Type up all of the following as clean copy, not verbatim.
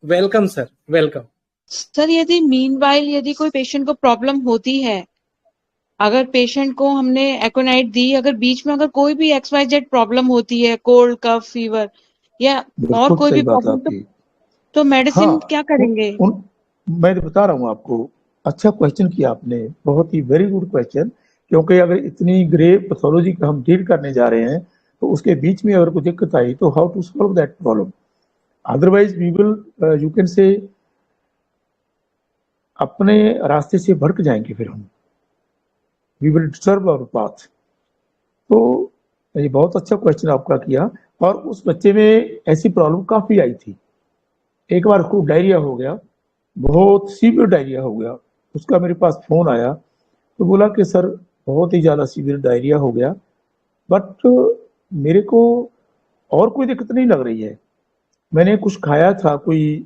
Welcome sir, welcome. Sir यदि meanwhile यदि कोई पेशेंट को प्रॉब्लम होती है, अगर पेशेंट को हमने एकोनाइट दी, अगर बीच में अगर कोई भी XYZ प्रॉब्लम होती है, कोल्ड कफ फीवर या और बिल्कुल कोई सही भी बात है प्रॉब्लम, आपकी। तो मेडिसिन हाँ, क्या करेंगे? मैं तो बता रहा हूँ आपको। अच्छा क्वेश्चन किया आपने, बहुत ही वेरी गुड क्वेश्चन। क्योंकि अगर इतनी ग्रे पैथोलॉजी का हम डील करने जा रहे हैं, तो उसके बीच में अगर कोई दिक्कत आई तो how to solve that problem. Otherwise we will you can say अपने रास्ते से भटक जाएंगे, फिर हम we will disturb our path. तो ये बहुत अच्छा क्वेश्चन आपका किया। और उस बच्चे में ऐसी प्रॉब्लम काफी आई थी। एक बार उसको डायरिया हो गया, बहुत सीवियर डायरिया हो गया। उसका मेरे पास फोन आया, तो बोला कि सर बहुत ही ज़्यादा सीवियर डायरिया हो गया, बट मेरे को और कोई दिक्कत नहीं लग रही है। मैंने कुछ खाया था, कोई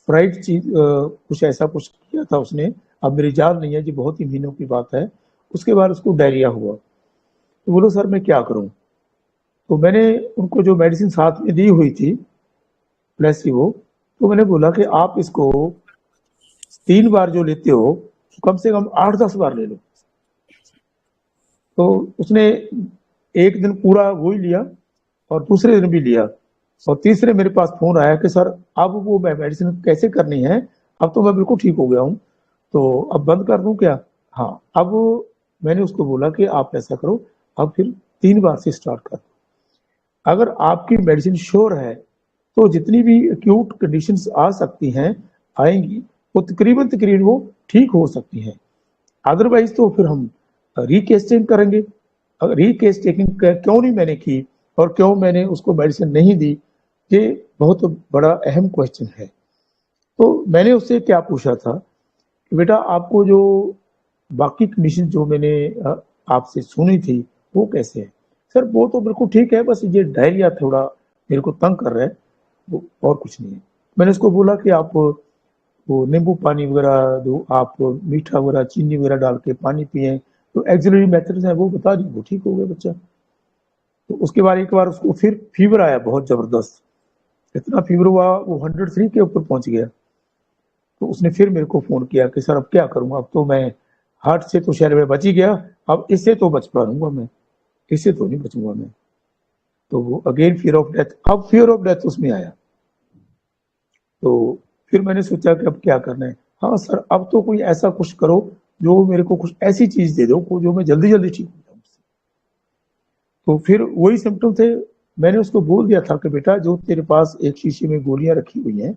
फ्राइड चीज, कुछ ऐसा कुछ किया था उसने। अब मेरी याद नहीं है जी, बहुत ही महीनों की बात है। उसके बाद उसको डायरिया हुआ। तो बोलो सर मैं क्या करूं। तो मैंने उनको जो मेडिसिन साथ में दी हुई थी, प्लेसिबो, तो मैंने बोला कि आप इसको 3 बार जो लेते हो, कम से कम 8-10 बार ले लो। तो उसने एक दिन पूरा वो ही लिया, और दूसरे दिन भी लिया। और तीसरे मेरे पास फोन आया कि सर अब वो मेडिसिन कैसे करनी है, अब तो मैं बिल्कुल ठीक हो गया हूँ, तो अब बंद कर दूं क्या। हाँ, अब मैंने उसको बोला कि आप ऐसा करो, अब फिर 3 बार से स्टार्ट कर दो। अगर आपकी मेडिसिन श्योर है, तो जितनी भी एक्यूट कंडीशंस आ सकती हैं, आएंगी, वो तकरीबन तकरीबन वो ठीक हो सकती हैं। अदरवाइज तो फिर हम रीकेस्टिंग करेंगे। रीकेस्टिंग क्यों नहीं मैंने की, और क्यों मैंने उसको मेडिसिन नहीं दी, ये बहुत बड़ा अहम क्वेश्चन है। तो मैंने उससे क्या पूछा था कि बेटा आपको जो बाकी कंडीशन जो मैंने आपसे सुनी थी, वो कैसे है। सर वो तो बिल्कुल ठीक है, बस ये डायरिया थोड़ा मेरे को तंग कर रहा है, वो और कुछ नहीं है। मैंने उसको बोला कि आप वो नींबू पानी वगैरह दो, आप मीठा वगैरह चीनी वगैरह डाल के पानी पिए, तो एक्सिलरी मेथड्स हैं वो बता दी, वो ठीक हो गया बच्चा। तो उसके बाद एक बार उसको फिर फीवर आया बहुत जबरदस्त। इतना फीवर हुआ, वो 103 के ऊपर पहुंच गया। तो उसने फिर मेरे को फोन किया कि सर अब क्या करूंगा, अब तो मैं हार्ट से तो शहर में बच ही गया, अब इससे तो बच पाऊंगा मैं, इससे तो नहीं बचूंगा मैं। तो वो अगेन फियर ऑफ डेथ, अब फियर ऑफ डेथ उसमें आया। तो फिर मैंने सोचा कि अब क्या करना है। हाँ सर, अब तो कोई ऐसा कुछ करो जो मेरे को कुछ ऐसी चीज दे दो जो मैं जल्दी जल्दी ठीक हो जाऊँ। तो फिर वही सिम्टम थे। मैंने उसको बोल दिया था कि बेटा जो तेरे पास एक शीशे में गोलियां रखी हुई हैं,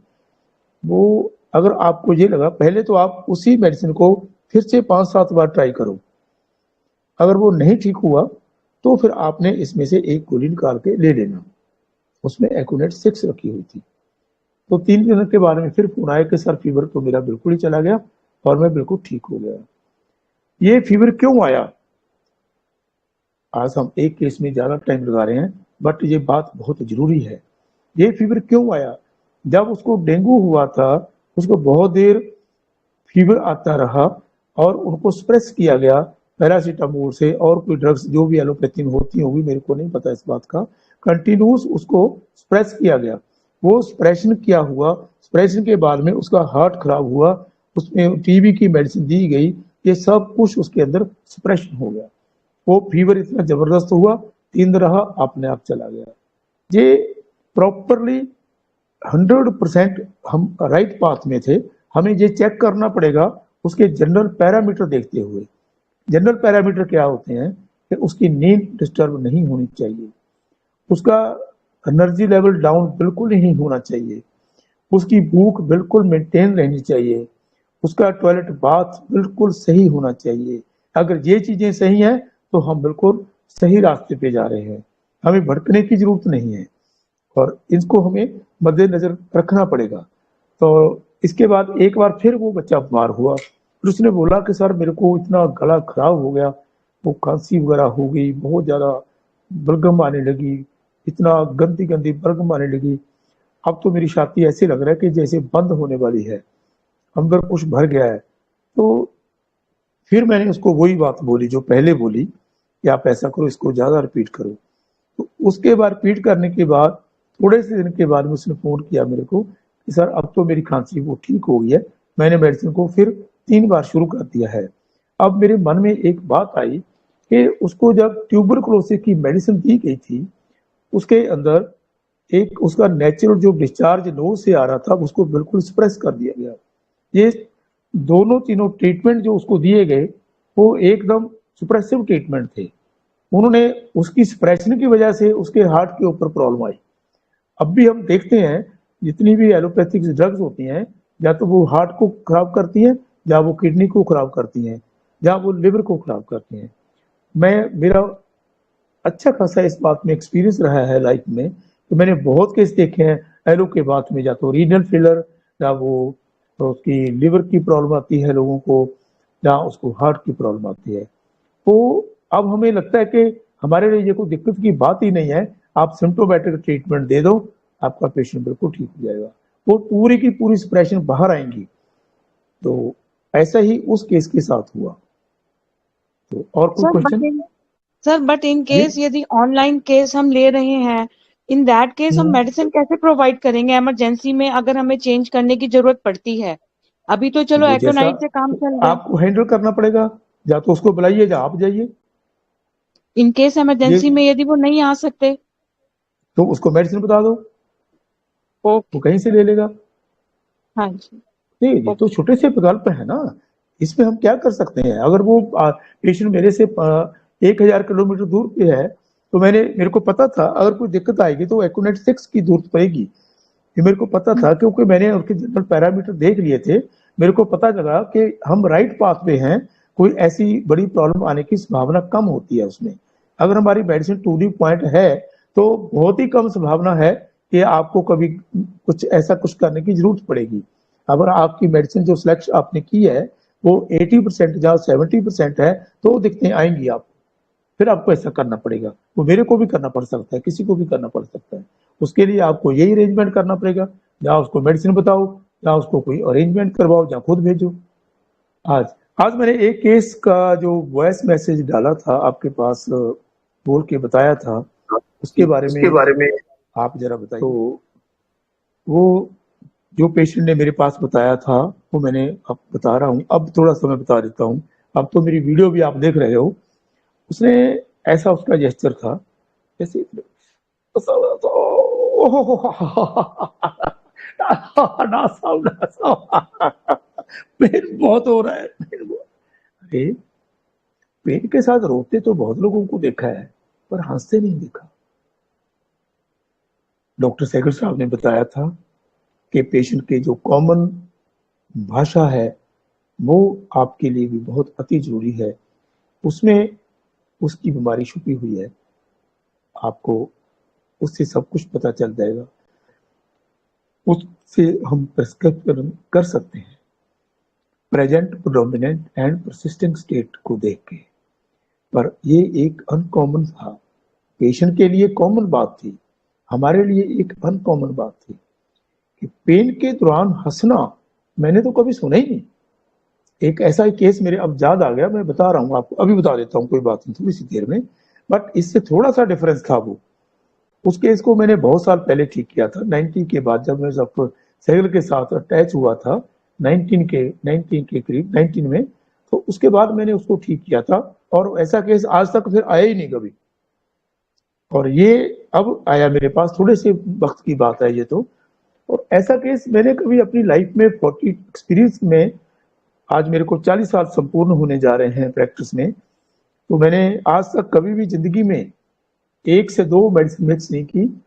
वो अगर आपको ये लगा, पहले तो आप उसी मेडिसिन को फिर से 5-7 बार ट्राई करो। अगर वो नहीं ठीक हुआ, तो फिर आपने इसमें से एक गोली निकाल के ले लेना। उसमें एकोनेट 6 रखी हुई थी। तो 3 दिन के बाद में फिर फोन आया कि सर फीवर तो मेरा बिल्कुल ही चला गया, और मैं बिल्कुल ठीक हो गया। ये फीवर क्यों आया, आज हम एक केस में ज्यादा टाइम लगा रहे हैं, बट ये बात बहुत जरूरी है। ये फीवर क्यों आया, जब उसको डेंगू हुआ था, उसको बहुत देर फीवर आता रहा, और उनको स्प्रेस किया गया पैरासीटामोल से और कोई ड्रग्स जो भी एलोपैथी में होती होगी, मेरे को नहीं पता इस बात का। कंटिन्यूस उसको स्प्रेस किया गया। वो स्प्रेशन किया हुआ, स्प्रेशन के बाद में उसका हार्ट खराब हुआ, उसमें टीबी की मेडिसिन दी गई, ये सब कुछ उसके अंदर स्प्रेशन हो गया। वो फीवर इतना जबरदस्त हुआ, 3 दिन रहा, अपने आप चला गया। ये प्रॉपरली 100% हम राइट पाथ में थे। हमें ये चेक करना पड़ेगा उसके जनरल पैरामीटर देखते हुए। जनरल पैरामीटर क्या होते हैं कि उसकी नींद डिस्टर्ब नहीं होनी चाहिए, उसका एनर्जी लेवल डाउन बिल्कुल नहीं होना चाहिए, उसकी भूख बिल्कुल मेंटेन रहनी चाहिए, उसका टॉयलेट बाथ बिल्कुल सही होना चाहिए। अगर ये चीजें सही हैं, तो हम बिल्कुल सही रास्ते पे जा रहे हैं, हमें भटकने की जरूरत नहीं है, और इसको हमें मद्देनजर रखना पड़ेगा। तो इसके बाद एक बार फिर वो बच्चा बीमार हुआ, फिर उसने बोला कि सर मेरे को इतना गला खराब हो गया, वो खांसी वगैरह हो गई, बहुत ज्यादा बलगम आने लगी, इतना गंदी गंदी बलगम आने लगी। अब तो मेरी छाती ऐसे लग रहा है कि जैसे बंद होने वाली है, अंदर कुछ भर गया है। तो फिर मैंने उसको वही बात बोली जो पहले बोली कि आप ऐसा करो, इसको ज्यादा रिपीट करो। तो उसके बाद रिपीट करने के बाद थोड़े से दिन के बाद में उसने फोन किया मेरे को कि सर अब तो मेरी खांसी वो ठीक हो गई है, मैंने मेडिसिन को फिर 3 बार शुरू कर दिया है। अब मेरे मन में एक बात आई कि उसको जब ट्यूबरकुलोसिस की मेडिसिन दी गई थी, उसके अंदर एक उसका नेचुरल जो डिस्चार्ज नोज से आ रहा था उसको बिल्कुल सप्रेस कर दिया गया। ये दोनों तीनों ट्रीटमेंट जो उसको दिए गए वो एकदम सुप्रेसिव ट्रीटमेंट थे। उन्होंने उसकी सप्रेशन की वजह से उसके हार्ट के ऊपर प्रॉब्लम आई। अब भी हम देखते हैं जितनी भी एलोपैथिक ड्रग्स होती हैं, या तो वो हार्ट को खराब करती हैं, या वो किडनी को खराब करती हैं, या वो लिवर को खराब करती हैं। मेरा अच्छा खासा इस बात में एक्सपीरियंस रहा है लाइफ में कि मैंने बहुत केस देखे हैं एलो के बाद में, या तो रीनल फेलर, या वो तो उसकी लिवर की प्रॉब्लम आती है लोगों को, या उसको हार्ट की प्रॉब्लम आती है। तो अब हमें लगता है कि हमारे लिए ये कोई दिक्कत की बात ही नहीं है, आप सिम्टोमेटिक ट्रीटमेंट दे दो, आपका पेशेंट बिल्कुल ठीक हो जाएगा, वो पूरी की पूरी सप्रेशन बाहर आएंगी। तो ऐसा ही उस केस के साथ हुआ। तो और कोई question? Sir but in the case यदि ऑनलाइन केस हम ले रहे हैं, इन दैट केस हम मेडिसिन कैसे प्रोवाइड करेंगे इमरजेंसी में अगर हमें चेंज करने की जरूरत पड़ती है? अभी तो चलो वो जैसा एकोनाइट से काम चल रहा है। आपको हैंडल करना पड़ेगा, या तो उसको बुलाइए या आप जाइए। इन केस ये इमरजेंसी में यदि वो नहीं आ सकते? तो उसको मेडिसिन बता दो, वो ओके। कहीं से ले लेगा। हाँ जी। नहीं, ये तो ओके। छोटे से विकल्प है ना, इसमें हम क्या कर सकते हैं। अगर वो पेशेंट मेरे से 1000 किलोमीटर दूर पे है, तो मेरे को पता था अगर कोई दिक्कत आएगी तो एक्यूनेट 6 की जरूरत पड़ेगी। ये मेरे को पता था क्योंकि मैंने उनके जनरल पैरामीटर देख लिए थे। मेरे को पता लगा कि हम राइट पाथ पे हैं, कोई ऐसी बड़ी प्रॉब्लम आने की संभावना कम होती है उसमें। अगर हमारी मेडिसिन टूनिंग पॉइंट है तो बहुत ही कम संभावना है कि आपको कभी कुछ ऐसा कुछ करने की जरूरत पड़ेगी। अगर आपकी मेडिसिन जो सिलेक्शन आपने की है वो 80% या 70% है तो दिक्कतें आएंगी आपको, फिर आपको ऐसा करना पड़ेगा। वो मेरे को भी करना पड़ सकता है, किसी को भी करना पड़ सकता है। उसके लिए आपको यही अरेंजमेंट करना पड़ेगा, या उसको मेडिसिन बताओ, या उसको कोई अरेंजमेंट करवाओ, या खुद भेजो। आज आज मैंने एक केस का जो वॉइस मैसेज डाला था आपके पास, बोल के बताया था, उसके बारे उसके में बारे में आप जरा बताइए। तो वो जो पेशेंट ने मेरे पास बताया था वो मैंने अब बता रहा हूँ, अब थोड़ा सा मैं बता देता हूँ। अब तो मेरी वीडियो भी आप देख रहे हो। उसने ऐसा उसका जेस्चर था जैसे पेन बहुत हो रहा है, अरे पेन के साथ रोते तो बहुत लोगों को देखा है, पर हंसते नहीं देखा। डॉक्टर सहगल साहब ने बताया था कि पेशेंट के जो कॉमन भाषा है वो आपके लिए भी बहुत अति जरूरी है, उसमें उसकी बीमारी छुपी हुई है, आपको उससे सब कुछ पता चल जाएगा, उससे हम प्रिस्क्रिप्शन कर सकते हैं present, predominant and persistent state को देख के। पर ये एक अनकॉमन था, पेशेंट के लिए कॉमन बात थी, हमारे लिए एक अनकॉमन बात थी कि पेन के दौरान हंसना मैंने तो कभी सुना ही नहीं। एक ऐसा ही केस मेरे अब याद आ गया, मैं बता रहा हूँ आपको, अभी बता देता हूँ, कोई बात नहीं, थोड़ी सी देर में। बट इससे थोड़ा सा डिफरेंस था वो। उस केस को मैंने बहुत साल पहले ठीक किया था, 90 के बाद, जब मैं डॉक्टर सहगल के साथ अटैच हुआ था 19 के करीब, 19 में। तो उसके बाद मैंने उसको ठीक किया था, और ऐसा केस आज तक फिर आया ही नहीं कभी। और ये अब आया मेरे पास, थोड़े से वक्त की बात है ये तो। और ऐसा केस मैंने कभी अपनी लाइफ में 40 एक्सपीरियंस में, आज मेरे को 40 साल संपूर्ण होने जा रहे हैं प्रैक्टिस में, तो मैंने आज तक कभी भी जिंदगी में 1 से 2 मेडिसिन मिक्स नहीं की,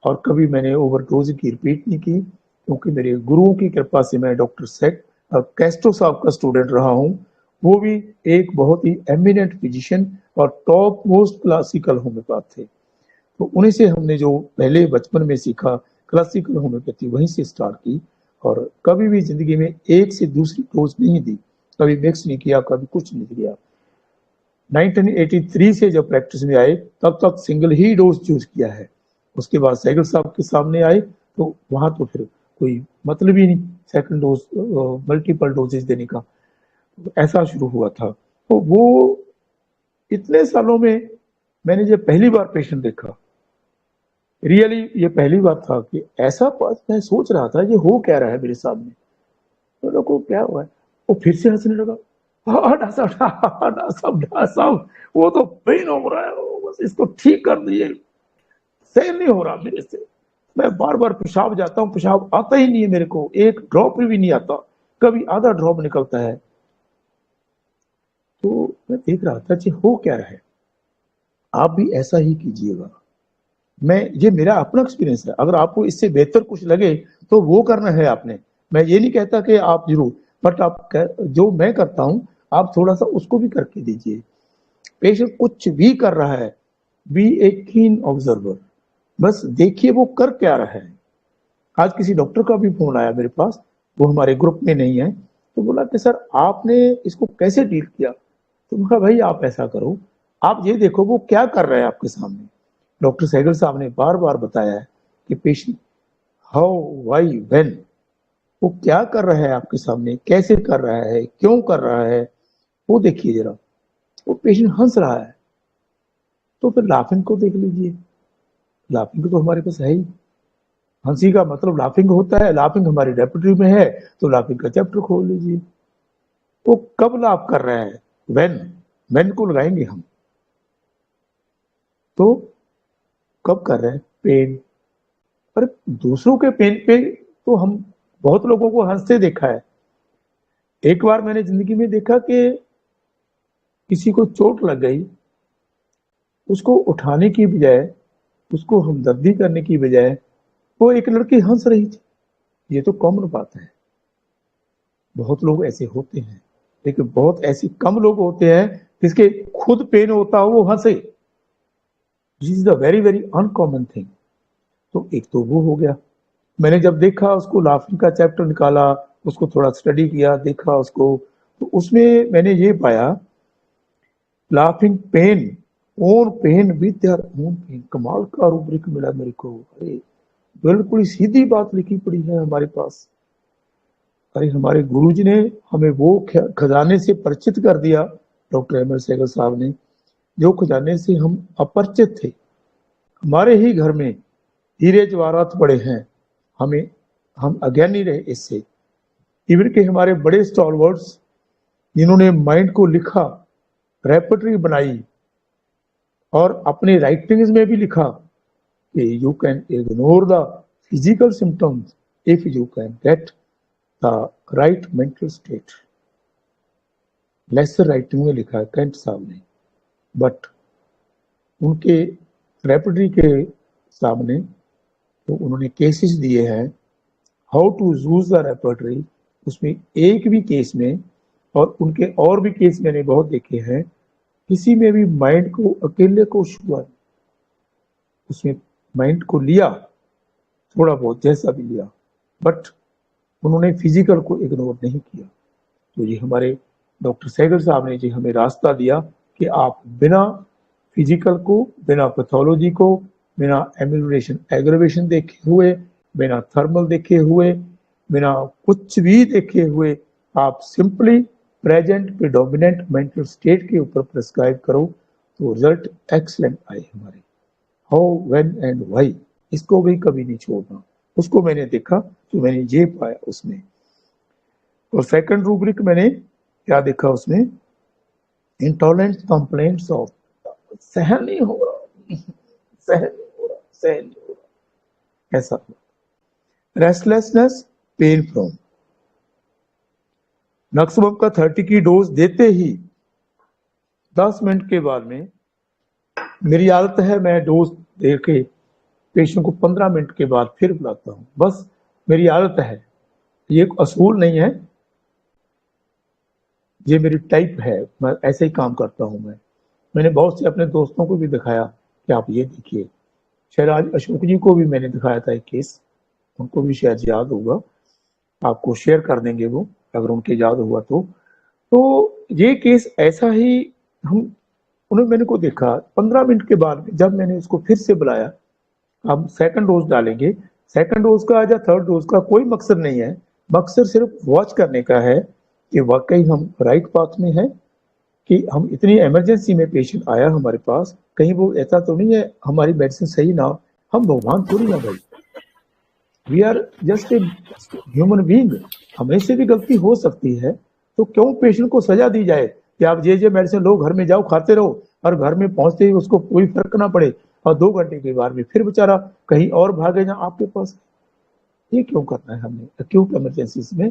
और कभी मैंने ओवरडोज की रिपीट नहीं की, क्योंकि मेरे गुरुओं की कृपा से मैं डॉक्टर सेट और कैस्ट्रो साहब का स्टूडेंट रहा हूँ। वो भी एक बहुत ही एमिनेंट फिजिशियन और टॉप मोस्ट क्लासिकल होम्योपैथ थे। तो उन्हीं से हमने जो पहले बचपन में सीखा क्लासिकल होम्योपैथी, वहीं से स्टार्ट की, और कभी भी जिंदगी में एक से दूसरी डोज नहीं दी, कभी मिक्स नहीं किया, कभी कुछ नहीं किया। 1983 से जब प्रैक्टिस में आए तब तक सिंगल ही डोज चूज किया है। उसके बाद सहगल साहब के सामने आए तो वहां तो फिर कोई मतलब ही नहीं सेकंड डोज, मल्टीपल डोजेज देने का। तो ऐसा शुरू हुआ था। तो वो इतने सालों में मैंने जब पहली बार पेशेंट देखा, रियली ये पहली बार था कि ऐसा मैं सोच रहा था ये हो क्या रहा है मेरे सामने। तो लोगों को क्या हुआ है, वो फिर से हंसने लगा। हाँ डॉक्टर साहब वो तो पेन हो रहा है, बस इसको ठीक कर दिए, सहन नहीं हो रहा मेरे से। मैं बार बार पेशाब जाता हूँ, पेशाब आता ही नहीं है मेरे को, एक ड्रॉप भी नहीं आता, कभी आधा ड्रॉप निकलता है। तो मैं देख रहा था कि हो क्या रहा है। आप भी ऐसा ही कीजिएगा। ये मेरा अपना एक्सपीरियंस है, अगर आपको इससे बेहतर कुछ लगे तो वो करना है आपने। मैं ये नहीं कहता कि आप जरूर, बट जो मैं करता हूं आप थोड़ा सा उसको भी करके दीजिए। पेशेंट कुछ भी कर रहा है, बी ए कीन ऑब्जर्वर, बस देखिए वो कर क्या रहा है। आज किसी डॉक्टर का भी फोन आया मेरे पास, वो हमारे ग्रुप में नहीं है, तो बोला कि सर आपने इसको कैसे डील किया। तो मैं कहा भाई आप ऐसा करो, आप ये देखो वो क्या कर रहा है आपके सामने। डॉक्टर सहगल साहब ने बार बार बताया है कि पेशेंट हाउ वाई व्हेन, वो क्या कर रहा है आपके सामने, कैसे कर रहा है, क्यों कर रहा है, वो देखिए जरा। वो पेशेंट हंस रहा है तो फिर लाफिंग को देख लीजिए। लाफिंग तो हमारे पास है ही, हंसी का मतलब लाफिंग होता है, लाफिंग हमारी रेपर्टरी में है, तो लाफिंग का चैप्टर खोल लीजिए। वो कब लाफ कर रहा है, व्हेन, व्हेन को लगाएंगे हम। तो कब कर रहे हैं, पेन। पर दूसरों के पेन पे तो हम बहुत लोगों को हंसते देखा है। एक बार मैंने जिंदगी में देखा कि किसी को चोट लग गई, उसको उठाने की बजाय, उसको हमदर्दी करने की बजाय वो एक लड़की हंस रही थी। ये तो कॉमन बात है, बहुत लोग ऐसे होते हैं, लेकिन बहुत ऐसे कम लोग होते हैं जिसके खुद पेन होता हो वो हंसे। This is a very very uncommon thing. तो एक तो वो हो गया। मैंने जब देखा उसको लाफिंग का चैप्टर निकाला, उसको थोड़ा स्टडी किया, देखा उसको, तो उसमें मैंने ये पाया, laughing pain, own pain with their own pain. कमाल का रूब्रिक मिला मेरे को। अरे बिल्कुल सीधी बात लिखी पड़ी है हमारे पास। अरे हमारे गुरुजी ने हमें वो खजाने से परिचित कर दिया, डॉक्टर एम एल सहगल साहब ने, जो खजाने से हम अपरिचित थे। हमारे ही घर में हीरे जवाहरात पड़े हैं, हमें, हम अज्ञानी रहे इससे। इवन के हमारे बड़े स्टॉलवर्ड्स जिन्होंने माइंड को लिखा, रेपर्टरी बनाई और अपने राइटिंग्स में भी लिखा कि you can ignore the physical symptoms if you can get the right mental state. Lesser writing में लिखा है कैंट साहब ने, बट उनके रेपर्टरी के सामने तो उन्होंने केसेस दिए हैं, how to use the repertory. उसमें एक भी केस में, और उनके और भी केस मैंने बहुत देखे हैं, किसी में भी माइंड को अकेले को छुआ, उसमें माइंड को लिया थोड़ा बहुत जैसा भी लिया, बट उन्होंने फिजिकल को इग्नोर नहीं किया। तो ये हमारे डॉक्टर सहगल साहब ने जी हमें रास्ता दिया कि आप बिना फिजिकल को, बिना पैथोलॉजी को, बिना एम्यूलेशन एग्रेवेशन देखे हुए, बिना थर्मल देखे हुए, बिना कुछ भी देखे हुए, आप simply present predominant mental state के ऊपर प्रिस्क्राइब करो तो रिजल्ट एक्सलेंट आए हमारे। हाउ, व्हेन एंड व्हाई, इसको भी कभी नहीं छोड़ना। उसको मैंने देखा तो मैंने ये पाया उसमें। और सेकंड रूब्रिक मैंने क्या देखा उसमें, इंटॉलरेंट कंप्लेंट्स ऑफ, सहन नहीं हो रहा, सहन नहीं हो रहा, सहन नहीं हो रहा, ऐसा। रेस्टलेसनेस, पेन फ्रॉम, नक्सबम का 30 की डोज देते ही 10 मिनट के बाद में, मेरी आदत है मैं डोज दे के पेशेंट को 15 मिनट के बाद फिर बुलाता हूँ, बस मेरी आदत है, ये असूल नहीं है, ये मेरी टाइप है, मैं ऐसे ही काम करता हूँ। मैंने बहुत से अपने दोस्तों को भी दिखाया कि आप ये देखिए, शायद आज अशोक जी को भी मैंने दिखाया था एक केस, उनको भी शायद याद होगा, आपको शेयर कर देंगे वो अगर उनके याद हुआ तो ये केस ऐसा ही, हम उन्हें मैंने को देखा 15 मिनट के बाद जब मैंने उसको फिर से बुलाया, हम सेकंड डोज डालेंगे, सेकंड डोज का या थर्ड डोज का कोई मकसद नहीं है, मकसद सिर्फ वॉच करने का है कि वाकई हम राइट पाथ में हैं, कि हम इतनी इमरजेंसी में पेशेंट आया हमारे पास, कहीं वो ऐसा तो नहीं है हमारी मेडिसिन सही ना हो, हम भगवान थोड़ी ना भाई, we are just a human being, हमें से भी गलती हो सकती है। तो क्यों पेशेंट को सजा दी जाए कि आप जे मेडिसिन लो, घर में जाओ खाते रहो, और घर में पहुंचते ही उसको कोई फर्क ना पड़े, और 2 घंटे के बाद में फिर बेचारा कहीं और भागे जहाँ आपके पास। ये क्यों करना है हमने एक्यूट इमरजेंसीज में?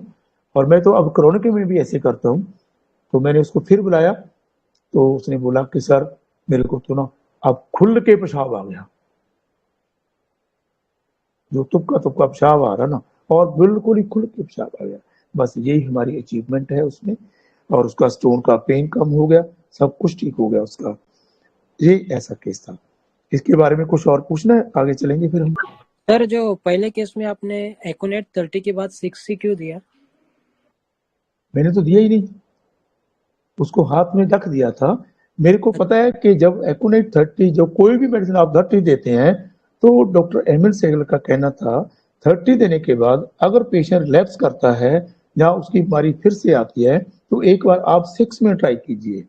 और मैं तो अब क्रोनिक में भी ऐसे करता हूँ। तो मैंने उसको फिर बुलाया, तो उसने बोला कि सर मेरे को तो ना अब खुल के पेशाब आ गया, जो तुक्का तुक्का पेशाब आ रहा ना, और बिल्कुल ही खुल के पेशाब आ गया। बस यही हमारी अचीवमेंट है उसमें, और उसका स्टोन का पेन कम हो गया, सब कुछ ठीक हो गया उसका। ये ऐसा केस था। इसके बारे में कुछ और पूछना है? आगे चलेंगे फिर हम। सर जो पहले केस में आपने एकोनेट 30 के बाद 6C क्यों दिया? मैंने तो दिया ही नहीं, उसको हाथ में रख दिया था। मेरे को पता है कि जब एकोनेट 30, जो कोई भी मेडिसिन आप 30 देते हैं, तो डॉक्टर एमिल सेगल का कहना था 30 देने के बाद अगर पेशेंट रिलैप्स करता है या उसकी बीमारी फिर से आती है, तो एक बार आप 6 में ट्राई कीजिए।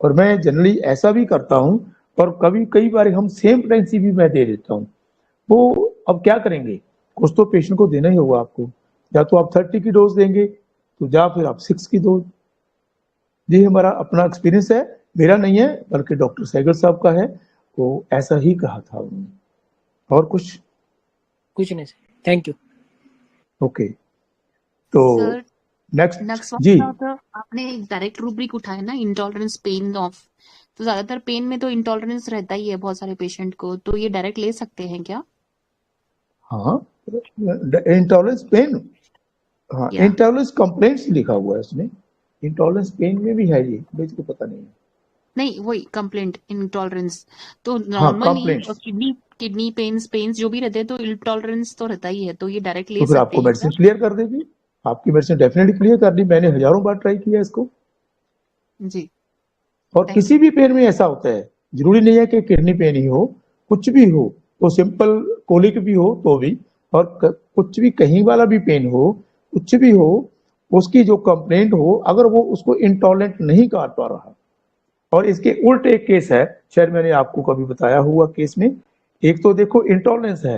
और मैं जनरली ऐसा भी करता हूँ, और कभी कई बार हम सेम प्रेगनेंसी भी मैं दे देता हूँ। वो अब क्या करेंगे, कुछ तो पेशेंट को देना ही होगा आपको, या तो आप 30 की डोज देंगे, तो या फिर आप 6 की डोज। ये हमारा अपना एक्सपीरियंस है, मेरा नहीं है बल्कि डॉक्टर सहगल साहब का है, वो ऐसा ही कहा था उन्होंने। और कुछ नहीं सर, थैंक यू। ओके, तो सर नेक्स्ट नेक्स्ट जी। तो आपने एक डायरेक्ट रूब्रिक उठाया ना, इंटॉलरेंस पेन ऑफ, तो ज्यादातर पेन में तो इंटॉलरेंस रहता ही है बहुत सारे पेशेंट को, तो ये डायरेक्ट ले सकते हैं क्या? हाँ, इंटॉलरेंस पेन, हाँ या इंटॉलरेंस कंप्लेंट्स लिखा हुआ है उसमें, इंटॉलरेंस पेन में भी है, ये मुझे को पता नहीं है। नहीं, वही कंप्लेंट इंटॉलरेंस तो हाँ नॉर्मली कंप्लेंट्स, किडनी पेन्स जो भी रहते हैं तो इंटॉलरेंस तो रहता ही है, तो ये डायरेक्ट तो ले फिर सकते आपको हैं क्या? मेडिसिन क्लियर कर देगी, आपकी मेडिसिन डेफिनेटली क्लियर कर दी, मैंने हजारों बार ट्राई किया इसको। जी, और थैंक किसी यू। भी पेन में ऐसा होता है, जरूरी नहीं है कि किडनी पेन ही हो, कुछ भी हो, तो सिंपल कोलिक भी हो तो भी, और कुछ भी कहीं वाला भी पेन हो, कुछ भी हो, उसकी जो कंप्लेंट हो, अगर वो उसको इंटॉलरेंट नहीं कर पा रहा। और इसके उल्ट एक केस है, शायद मैंने आपको कभी बताया हुआ केस में। एक तो देखो इंटॉलरेंस है,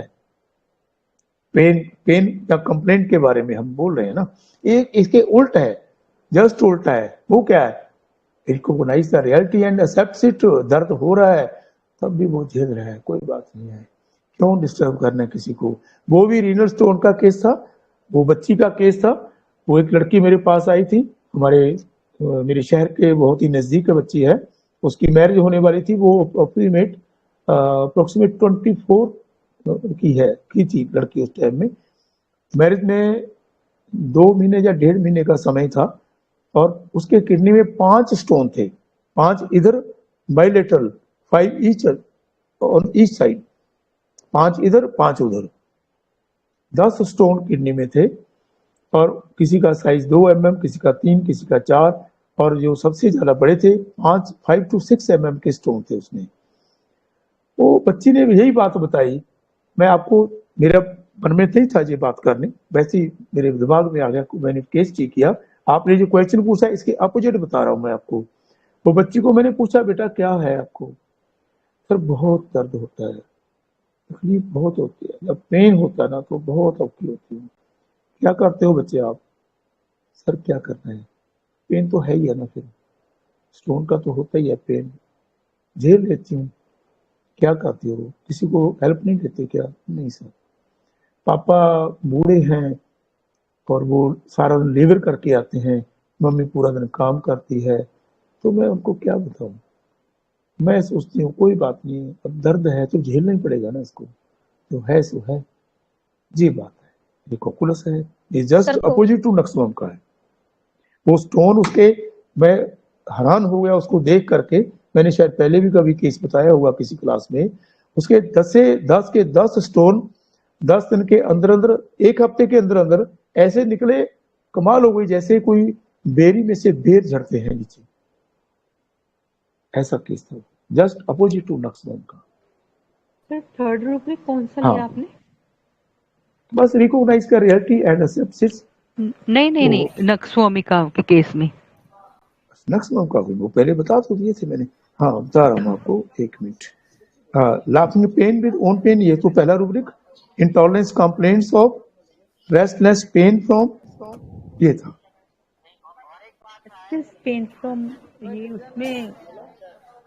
पेन पेन या कंप्लेंट के बारे में हम बोल रहे हैं ना, एक इसके उल्ट है, जस्ट उल्टा है। वो क्या है, recognise the reality and accept it. दर्द हो रहा है तब भी वो झेल रहा है, कोई बात नहीं है, क्यों डिस्टर्ब करना है किसी को। वो भी रीनल स्टोन का केस था, वो बच्ची का केस था। वो एक लड़की मेरे पास आई थी, मेरे शहर के बहुत ही नजदीक बच्ची है, उसकी मैरिज होने वाली थी। वो अप्रोक्सीमेट 24 की थी लड़की उस टाइम में। मैरिज में 2 महीने या 1.5 महीने का समय था, और उसके किडनी में 5 स्टोन थे, 5 इधर bilateral, 5 each on each side, 5 इधर 5 उधर, 10 स्टोन किडनी में थे। और किसी का साइज 2 mm, किसी का 3, किसी का 4, और जो सबसे ज्यादा बड़े थे 5 to 6 mm के स्टोन थे उसमें। वो बच्ची ने यही बात बताई, मैं आपको, मेरा मन में नहीं था ये बात करने, वैसे ही मेरे दिमाग में आ गया, मैंने केस चेक किया। आपने जो क्वेश्चन पूछा इसके अपोजिट बता रहा हूँ मैं आपको। वो बच्ची को मैंने पूछा, बेटा क्या है आपको? सर बहुत दर्द होता है, तकलीफ बहुत होती है, जब पेन होता है ना तो बहुत औखी होती है। क्या करते हो बच्चे आप? सर क्या करना है, पेन तो है ही है ना, फिर स्टोन का तो होता ही है पेन, झेल लेती हूँ। क्या करती हो, किसी को हेल्प नहीं देते क्या? नहीं सर, पापा बूढ़े हैं और वो सारा दिन लेबर करके आते हैं, मम्मी पूरा दिन काम करती है, तो मैं उनको क्या बताऊं। मैं सोचती हूँ कोई बात नहीं, अब दर्द है तो झेलना ही पड़ेगा ना इसको, जो है सो है। ये बात है, ये कोकुलस है, ये जस्ट सर तो अपोजिट टू नक्सवम का है। वो स्टोन उसके, मैं हैरान हो गया उसको देख करके। मैंने शायद पहले भी कभी केस बताया हुआ किसी क्लास में, उसके 10 स्टोन 10 दिन के अंदर अंदर, एक हफ्ते के अंदर अंदर ऐसे निकले, कमाल हो गई, जैसे कोई बेरी में से बेर झड़ते हैं नीचे, ऐसा केस था, जस्ट अपोजिट टू नक्सवम का। सर थर्ड रूब्रिक कौन सा हाँ, लिया आपने? बस रिकॉग्नाइज कर रियलिटी एंड एक्सेप्ट। नहीं नक्सवामिका के केस में। नक्सवम का वो पहले बता तो दिए थे मैंने। हाँ बता रहा हूँ आपको, एक minute. Laughing pain with own pain, ये तो पहला rubric. Intolerance complaints of restless pain from, ये था। पेन फ्रॉम, ये उसमें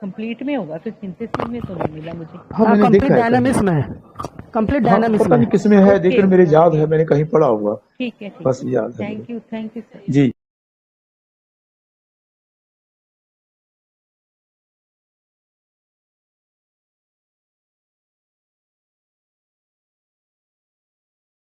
कंप्लीट में होगा, फिर सिंथेसिस में तो नहीं मिला मुझे। हाँ मैंने कंप्लीट देखा है डायनामिक्स में है, कंप्लीट हाँ, डायनामिक्स पता में नहीं है। किसमें है, ओके लेकिन मेरे याद ओके, है, मैंने कहीं पढ़ा हुआ, ठीक है बस याद है थैंक यू सर। जी।